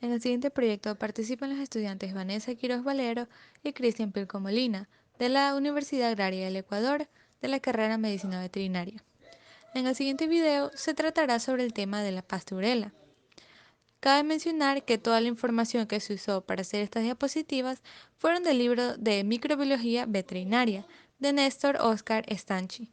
En el siguiente proyecto participan los estudiantes Vanessa Quiroz Valero y Cristian Pilco Molina, de la Universidad Agraria del Ecuador, de la carrera Medicina Veterinaria. En el siguiente video se tratará sobre el tema de la pasturela. Cabe mencionar que toda la información que se usó para hacer estas diapositivas fueron del libro de Microbiología Veterinaria de Néstor Óscar Stanchi.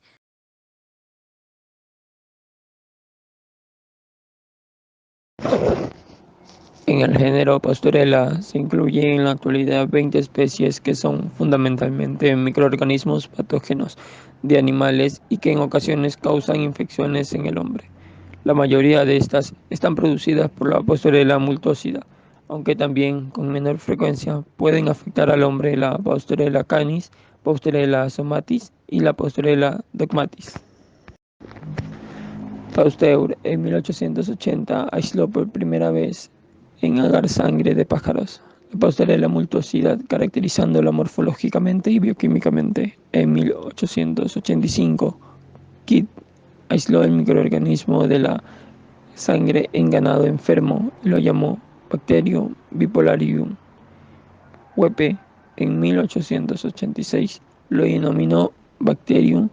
En el género Pastorella se incluyen en la actualidad 20 especies que son fundamentalmente microorganismos patógenos de animales y que en ocasiones causan infecciones en el hombre. La mayoría de estas están producidas por la Pastorella multócida, aunque también con menor frecuencia pueden afectar al hombre la Pastorella canis, Pastorella somatis y la Pastorella dogmatis. Pasteur en 1880 aisló por primera vez en agar sangre de pájaros la Pastorella multosidad, caracterizándola morfológicamente y bioquímicamente. En 1885, Kidd aisló el microorganismo de la sangre en ganado enfermo y lo llamó Bacterium bipolarium. Wepe en 1886 lo denominó Bacterium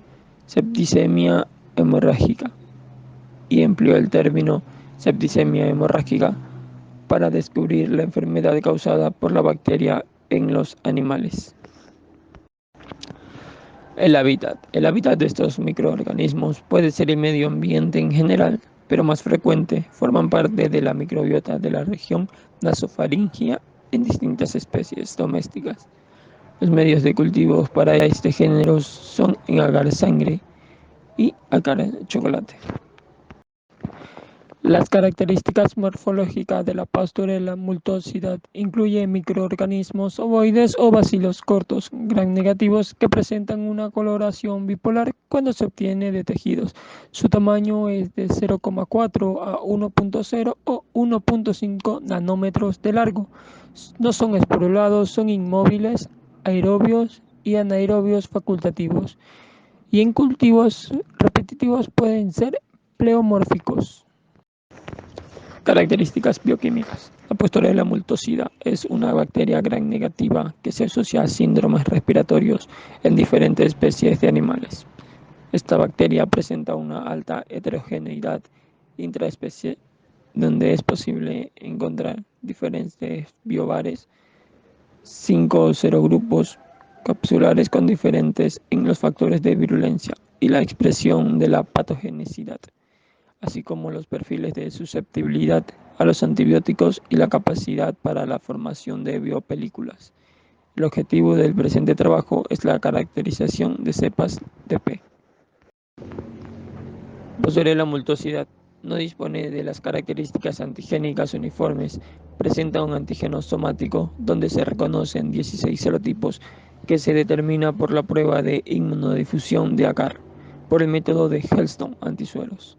septicemia hemorrágica y empleó el término septicemia hemorrágica para descubrir la enfermedad causada por la bacteria en los animales. El hábitat. El hábitat de estos microorganismos puede ser el medio ambiente en general, pero más frecuente forman parte de la microbiota de la región nasofaringea en distintas especies domésticas. Los medios de cultivo para este género son en agar sangre y agar chocolate. Las características morfológicas de la Pastorella multócida incluyen microorganismos ovoides o bacilos cortos, gram negativos, que presentan una coloración bipolar cuando se obtiene de tejidos. Su tamaño es de 0,4 a 1,0 o 1,5 nanómetros de largo. No son esporulados, son inmóviles, aerobios y anaerobios facultativos. Y en cultivos repetitivos pueden ser pleomórficos. Características bioquímicas. La Pastorella multócida es una bacteria gram negativa que se asocia a síndromes respiratorios en diferentes especies de animales. Esta bacteria presenta una alta heterogeneidad intraespecie, donde es posible encontrar diferentes biobares, 5 o 0 grupos capsulares con diferentes en los factores de virulencia y la expresión de la patogenicidad, así como los perfiles de susceptibilidad a los antibióticos y la capacidad para la formación de biopelículas. El objetivo del presente trabajo es la caracterización de cepas de P. Pastorella multócida no dispone de las características antigénicas uniformes. Presenta un antígeno somático donde se reconocen 16 serotipos que se determina por la prueba de inmunodifusión de agar por el método de Helston antisueros.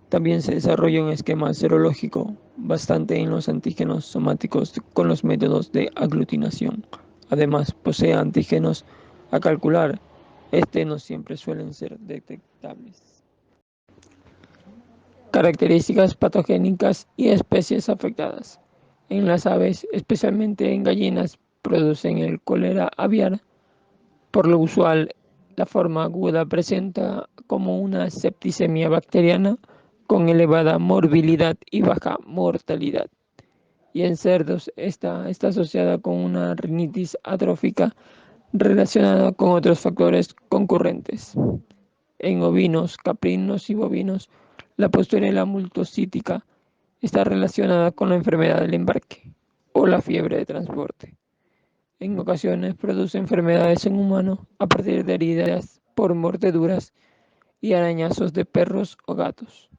También se desarrolla un esquema serológico bastante en los antígenos somáticos con los métodos de aglutinación. Además, posee antígenos a calcular. No siempre suelen ser detectables. Características patogénicas y especies afectadas. En las aves, especialmente en gallinas, producen el cólera aviar. Por lo usual, la forma aguda presenta como una septicemia bacteriana con elevada morbilidad y baja mortalidad. Y en cerdos está asociada con una rinitis atrófica relacionada con otros factores concurrentes. En ovinos, caprinos y bovinos, la Pastorella multocítica está relacionada con la enfermedad del embarque o la fiebre de transporte. En ocasiones produce enfermedades en humanos a partir de heridas por mordeduras y arañazos de perros o gatos.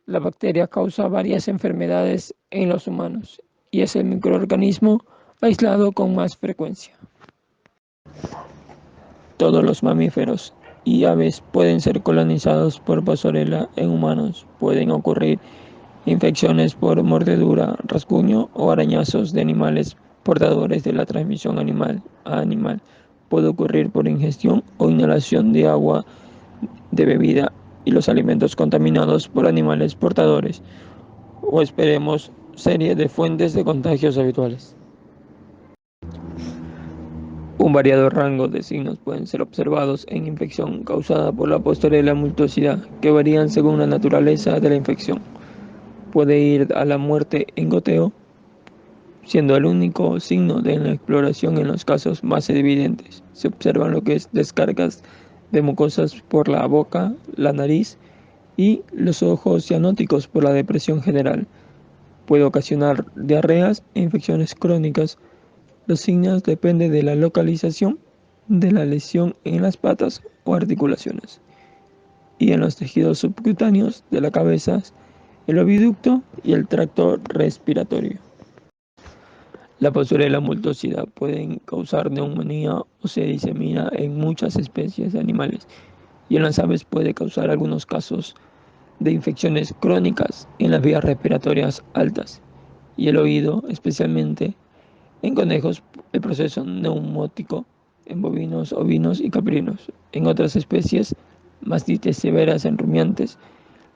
La bacteria causa varias enfermedades en los humanos y es el microorganismo aislado con más frecuencia. Todos los mamíferos y aves pueden ser colonizados por Pastorella en humanos. Pueden ocurrir infecciones por mordedura, rasguño o arañazos de animales portadores de la transmisión animal a animal. Puede ocurrir por ingestión o inhalación de agua de bebida y los alimentos contaminados por animales portadores, o esperemos serie de fuentes de contagios habituales. Un variado rango de signos pueden ser observados en infección causada por la Pastorela multocida, que varían según la naturaleza de la infección. Puede ir a la muerte en goteo, siendo el único signo de la exploración en los casos más evidentes. Se observan lo que es descargas de mucosas por la boca, la nariz y los ojos cianóticos por la depresión general. Puede ocasionar diarreas e infecciones crónicas. Los signos dependen de la localización de la lesión en las patas o articulaciones y en los tejidos subcutáneos de la cabeza, el oviducto y el tracto respiratorio. La Pastorela multocida puede causar neumonía o se disemina en muchas especies de animales y en las aves puede causar algunos casos de infecciones crónicas en las vías respiratorias altas y el oído, especialmente en conejos, el proceso neumótico en bovinos, ovinos y caprinos. En otras especies, mastitis severas en rumiantes,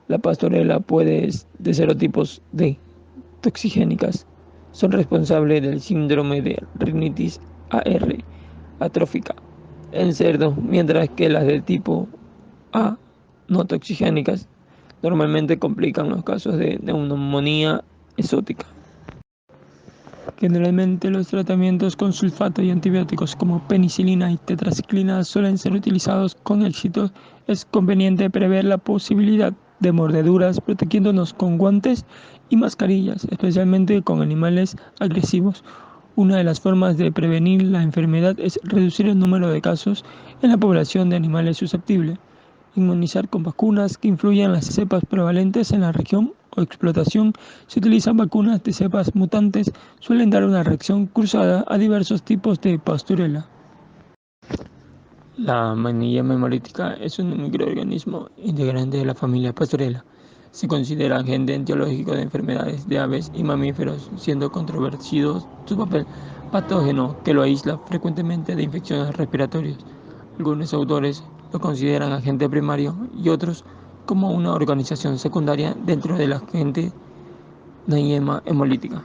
la pastorela puede de serotipos D toxigénicas son responsables del síndrome de rinitis AR atrófica en cerdos, mientras que las de tipo A no toxigénicas normalmente complican los casos de neumonía exótica. Generalmente los tratamientos con sulfato y antibióticos como penicilina y tetraciclina suelen ser utilizados con éxito. Es conveniente prever la posibilidad de mordeduras protegiéndonos con guantes y mascarillas, especialmente con animales agresivos. Una de las formas de prevenir la enfermedad es reducir el número de casos en la población de animales susceptibles. Inmunizar con vacunas que influyen en las cepas prevalentes en la región o explotación. Se utilizan vacunas de cepas mutantes, suelen dar una reacción cruzada a diversos tipos de pastorela. La Maniyema hemolítica es un microorganismo integrante de la familia Pastorela. Se considera agente etiológico de enfermedades de aves y mamíferos, siendo controvertido su papel patógeno que lo aísla frecuentemente de infecciones respiratorias. Algunos autores lo consideran agente primario y otros como una organización secundaria dentro de la agente Maniyema hemolítica.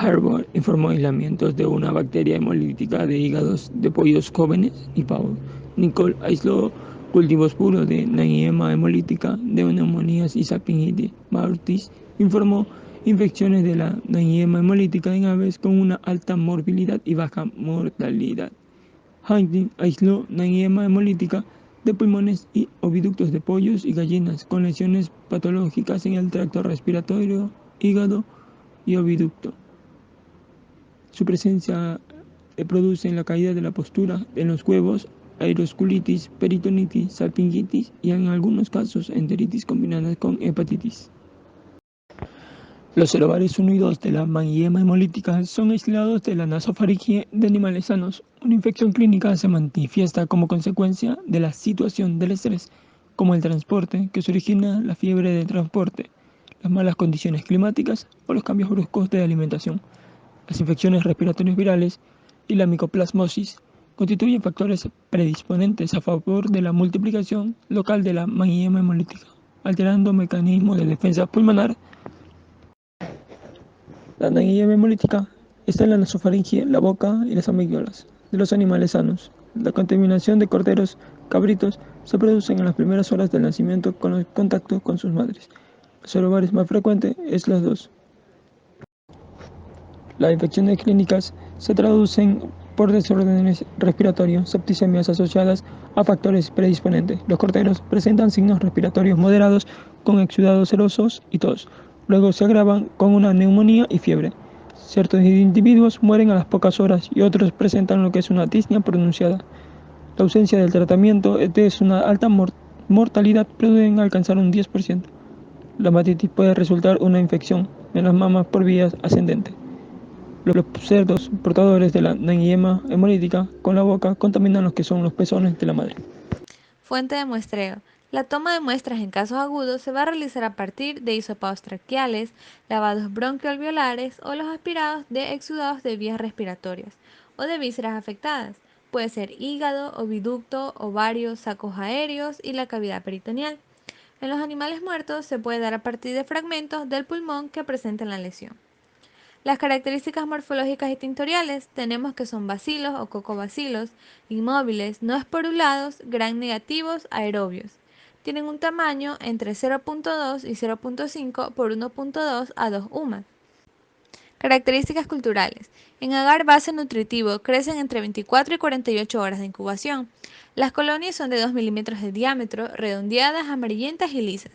Harvard informó aislamientos de una bacteria hemolítica de hígados de pollos jóvenes y pavos. Nicole aisló cultivos puros de Naguema hemolítica de neumonías y salpingitis. Martis informó infecciones de la Naguema hemolítica en aves con una alta morbilidad y baja mortalidad. Hunting aisló Naguema hemolítica de pulmones y oviductos de pollos y gallinas con lesiones patológicas en el tracto respiratorio, hígado y oviducto. Su presencia produce en la caída de la postura en los huevos, aerosculitis, peritonitis, salpingitis y en algunos casos enteritis combinada con hepatitis. Los celulares unidos de la manguiema hemolítica son aislados de la nasofaringe de animales sanos. Una infección clínica se manifiesta como consecuencia de la situación del estrés, como el transporte, que se origina la fiebre de transporte, las malas condiciones climáticas o los cambios bruscos de alimentación. Las infecciones respiratorias virales y la micoplasmosis constituyen factores predisponentes a favor de la multiplicación local de la manguiema hemolítica, alterando mecanismos de defensa pulmonar. La manguiema hemolítica está en la nasofaringe, la boca y las amígdalas de los animales sanos. La contaminación de corderos, cabritos, se produce en las primeras horas del nacimiento con el contacto con sus madres. Los ovarios más frecuente es las dos. Las infecciones clínicas se traducen por desórdenes respiratorios, septicemias asociadas a factores predisponentes. Los corderos presentan signos respiratorios moderados con exudados serosos y tos. Luego se agravan con una neumonía y fiebre. Ciertos individuos mueren a las pocas horas y otros presentan lo que es una disnea pronunciada. La ausencia del tratamiento de una alta mortalidad puede alcanzar un 10%. La hepatitis puede resultar una infección en las mamas por vías ascendentes. Los cerdos portadores de la manguiema hemolítica con la boca contaminan los que son los pezones de la madre. Fuente de muestreo. La toma de muestras en casos agudos se va a realizar a partir de hisopados traqueales, lavados bronquiolveolares o los aspirados de exudados de vías respiratorias o de vísceras afectadas. Puede ser hígado, oviducto, ovario, sacos aéreos y la cavidad peritoneal. En los animales muertos se puede dar a partir de fragmentos del pulmón que presenten la lesión. Las características morfológicas y tintoriales tenemos que son bacilos o cocobacilos, inmóviles, no esporulados, gram negativos, aerobios. Tienen un tamaño entre 0.2 y 0.5 por 1.2 a 2 UMAS. Características culturales. En agar base nutritivo crecen entre 24 y 48 horas de incubación. Las colonias son de 2 milímetros de diámetro, redondeadas, amarillentas y lisas.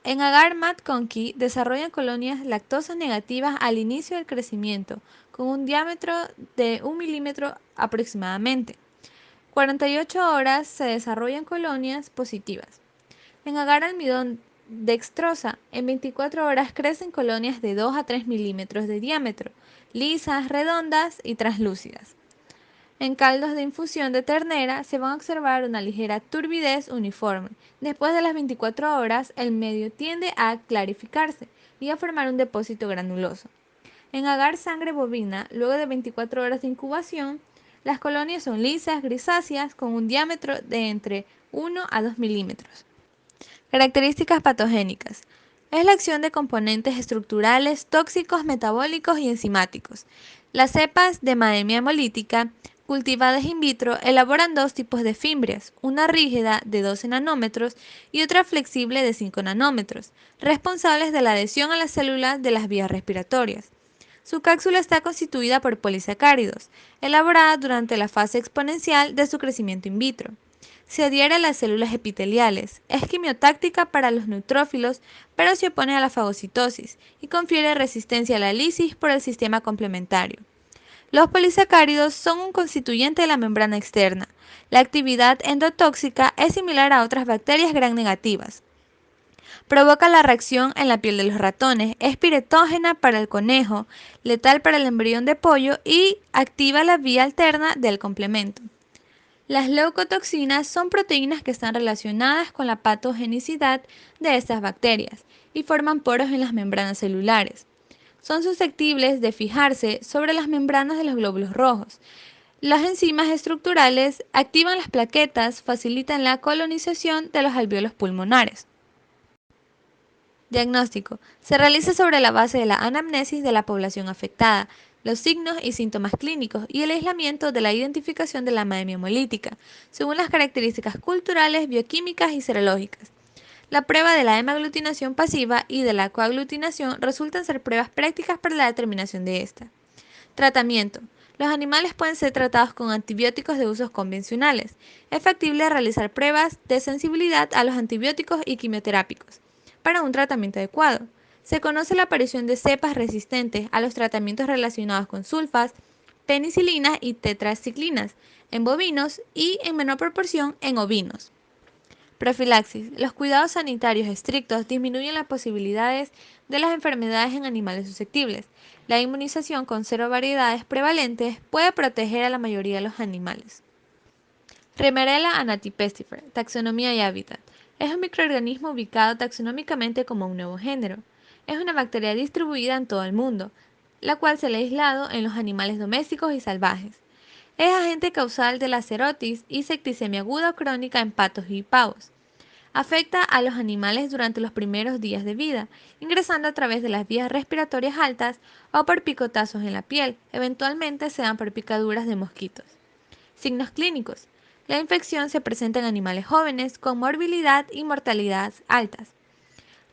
En agar Mad Conky desarrollan colonias lactosa negativas al inicio del crecimiento, con un diámetro de 1 milímetro aproximadamente. 48 horas se desarrollan colonias positivas. En agar almidón dextrosa, en 24 horas crecen colonias de 2 a 3 milímetros de diámetro, lisas, redondas y translúcidas. En caldos de infusión de ternera se va a observar una ligera turbidez uniforme. Después de las 24 horas, el medio tiende a clarificarse y a formar un depósito granuloso. En agar sangre bovina, luego de 24 horas de incubación, las colonias son lisas, grisáceas, con un diámetro de entre 1 a 2 milímetros. Características patogénicas. Es la acción de componentes estructurales, tóxicos, metabólicos y enzimáticos. Las cepas de Maemia hemolítica cultivadas in vitro elaboran dos tipos de fimbrias, una rígida de 12 nanómetros y otra flexible de 5 nanómetros, responsables de la adhesión a las células de las vías respiratorias. Su cápsula está constituida por polisacáridos, elaborada durante la fase exponencial de su crecimiento in vitro. Se adhiere a las células epiteliales, es quimiotáctica para los neutrófilos, pero se opone a la fagocitosis y confiere resistencia a la lisis por el sistema complementario. Los polisacáridos son un constituyente de la membrana externa. La actividad endotóxica es similar a otras bacterias gram negativas. Provoca la reacción en la piel de los ratones, es piretógena para el conejo, letal para el embrión de pollo y activa la vía alterna del complemento. Las leucotoxinas son proteínas que están relacionadas con la patogenicidad de estas bacterias y forman poros en las membranas celulares. Son susceptibles de fijarse sobre las membranas de los glóbulos rojos. Las enzimas estructurales activan las plaquetas, facilitan la colonización de los alvéolos pulmonares. Diagnóstico. Se realiza sobre la base de la anamnesis de la población afectada, los signos y síntomas clínicos y el aislamiento de la identificación de la anemia hemolítica, según las características culturales, bioquímicas y serológicas. La prueba de la hemaglutinación pasiva y de la coaglutinación resultan ser pruebas prácticas para la determinación de esta. Tratamiento. Los animales pueden ser tratados con antibióticos de usos convencionales. Es factible realizar pruebas de sensibilidad a los antibióticos y quimioterápicos para un tratamiento adecuado. Se conoce la aparición de cepas resistentes a los tratamientos relacionados con sulfas, penicilinas y tetraciclinas en bovinos y en menor proporción en ovinos. Profilaxis. Los cuidados sanitarios estrictos disminuyen las posibilidades de las enfermedades en animales susceptibles. La inmunización con 0 variedades prevalentes puede proteger a la mayoría de los animales. Remarella anatipestifer, taxonomía y hábitat. Es un microorganismo ubicado taxonómicamente como un nuevo género. Es una bacteria distribuida en todo el mundo, la cual se le ha aislado en los animales domésticos y salvajes. Es agente causal de la cerotis y septicemia aguda o crónica en patos y pavos. Afecta a los animales durante los primeros días de vida, ingresando a través de las vías respiratorias altas o por picotazos en la piel. Eventualmente se dan por picaduras de mosquitos. Signos clínicos. La infección se presenta en animales jóvenes con morbilidad y mortalidad altas.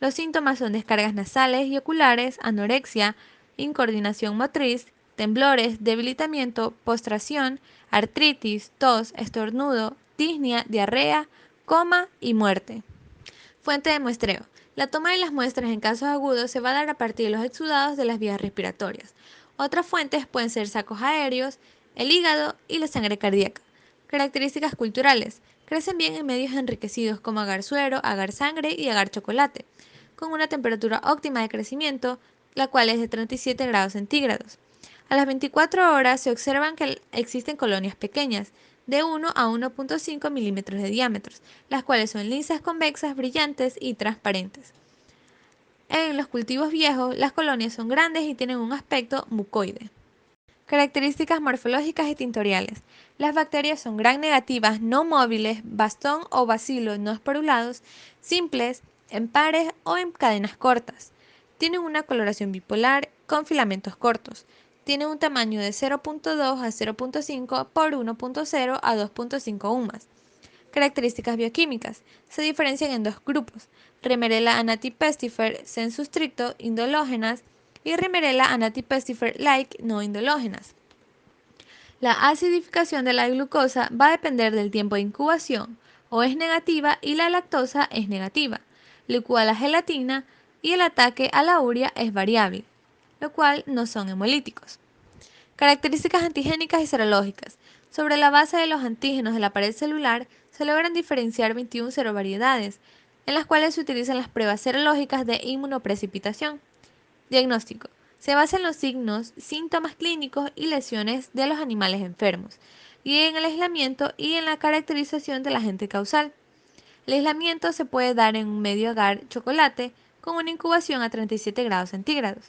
Los síntomas son descargas nasales y oculares, anorexia, incoordinación motriz, temblores, debilitamiento, postración, artritis, tos, estornudo, disnea, diarrea, coma y muerte. Fuente de muestreo. La toma de las muestras en casos agudos se va a dar a partir de los exudados de las vías respiratorias. Otras fuentes pueden ser sacos aéreos, el hígado y la sangre cardíaca. Características culturales. Crecen bien en medios enriquecidos como agar suero, agar sangre y agar chocolate, con una temperatura óptima de crecimiento, la cual es de 37 grados centígrados. A las 24 horas se observan que existen colonias pequeñas, de 1 a 1.5 milímetros de diámetro, las cuales son lisas, convexas, brillantes y transparentes. En los cultivos viejos, las colonias son grandes y tienen un aspecto mucoide. Características morfológicas y tintoriales. Las bacterias son gram negativas, no móviles, bastón o bacilo no esporulados, simples, en pares o en cadenas cortas. Tienen una coloración bipolar con filamentos cortos. Tienen un tamaño de 0.2 a 0.5 por 1.0 a 2.5 UMAS. Características bioquímicas. Se diferencian en dos grupos: Remerella anatipestifer sensu stricto indológenas y Remerella anatipestifer like no indológenas. La acidificación de la glucosa va a depender del tiempo de incubación, o es negativa y la lactosa es negativa, lo cual la gelatina y el ataque a la urea es variable, lo cual no son hemolíticos. Características antigénicas y serológicas. Sobre la base de los antígenos de la pared celular se logran diferenciar 21 serovariedades, en las cuales se utilizan las pruebas serológicas de inmunoprecipitación. Diagnóstico. Se basa en los signos, síntomas clínicos y lesiones de los animales enfermos, y en el aislamiento y en la caracterización del agente causal. El aislamiento se puede dar en un medio agar chocolate con una incubación a 37 grados centígrados.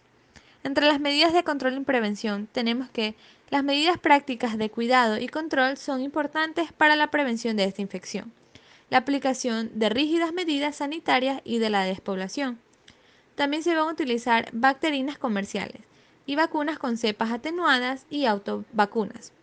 Entre las medidas de control y prevención tenemos que las medidas prácticas de cuidado y control son importantes para la prevención de esta infección. La aplicación de rígidas medidas sanitarias y de la despoblación. También se van a utilizar bacterinas comerciales y vacunas con cepas atenuadas y autovacunas.